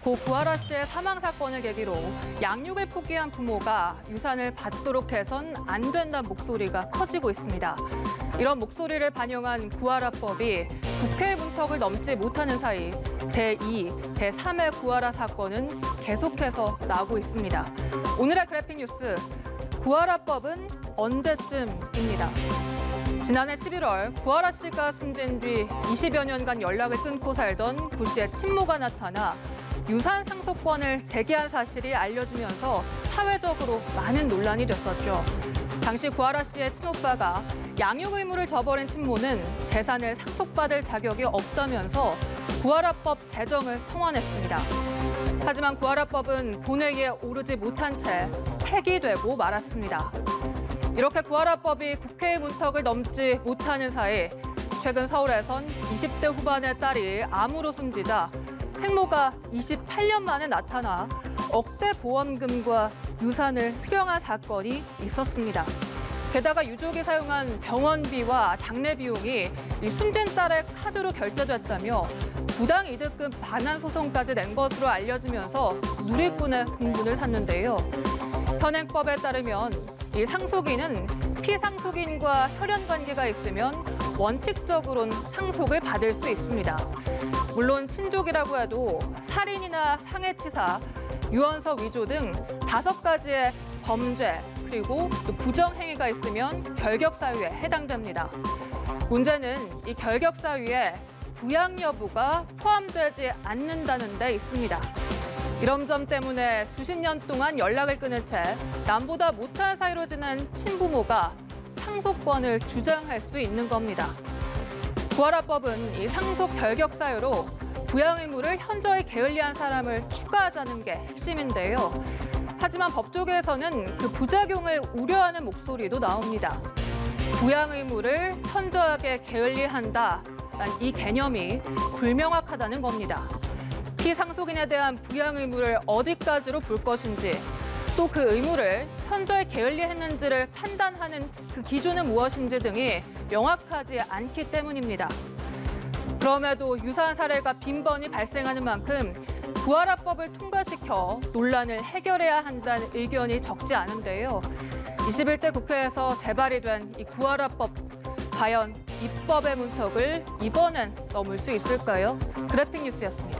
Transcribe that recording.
고 구하라 씨의 사망 사건을 계기로 양육을 포기한 부모가 유산을 받도록 해선 안 된다는 목소리가 커지고 있습니다. 이런 목소리를 반영한 구하라법이 국회 문턱을 넘지 못하는 사이 제2, 제3의 구하라 사건은 계속해서 나오고 있습니다. 오늘의 그래픽 뉴스, 구하라법은 언제쯤입니다. 지난해 11월 구하라 씨가 숨진 뒤 20여 년간 연락을 끊고 살던 구 씨의 친모가 나타나 유산 상속권을 제기한 사실이 알려지면서 사회적으로 많은 논란이 됐었죠. 당시 구하라 씨의 친오빠가 양육 의무를 저버린 친모는 재산을 상속받을 자격이 없다면서 구하라법 제정을 청원했습니다. 하지만 구하라법은 본회의에 오르지 못한 채 폐기되고 말았습니다. 이렇게 구하라법이 국회의 문턱을 넘지 못하는 사이 최근 서울에선 20대 후반의 딸이 암으로 숨지자 생모가 28년 만에 나타나 억대 보험금과 유산을 수령한 사건이 있었습니다. 게다가 유족이 사용한 병원비와 장례 비용이 이 숨진 딸의 카드로 결제됐다며 부당이득금 반환 소송까지 낸 것으로 알려지면서 누리꾼의 공분을 샀는데요. 현행법에 따르면 이 상속인은 피상속인과 혈연 관계가 있으면 원칙적으로는 상속을 받을 수 있습니다. 물론 친족이라고 해도 살인이나 상해치사, 유언서 위조 등 5가지의 범죄 그리고 부정행위가 있으면 결격사유에 해당됩니다. 문제는 이 결격사유에 부양 여부가 포함되지 않는다는 데 있습니다. 이런 점 때문에 수십 년 동안 연락을 끊은 채 남보다 못한 사이로 지낸 친부모가 상속권을 주장할 수 있는 겁니다. 구하라법은 이 상속 결격 사유로 부양 의무를 현저히 게을리한 사람을 추가하자는 게 핵심인데요. 하지만 법조계에서는 그 부작용을 우려하는 목소리도 나옵니다. 부양 의무를 현저하게 게을리한다. 이 개념이 불명확하다는 겁니다. 피상속인에 대한 부양 의무를 어디까지로 볼 것인지, 또 그 의무를 현저히 게을리했는지를 판단하는 그 기준은 무엇인지 등이 명확하지 않기 때문입니다. 그럼에도 유사한 사례가 빈번히 발생하는 만큼 구하라법을 통과시켜 논란을 해결해야 한다는 의견이 적지 않은데요. 21대 국회에서 재발이 된 이 구하라법, 과연 입법의 문턱을 이번엔 넘을 수 있을까요? 그래픽 뉴스였습니다.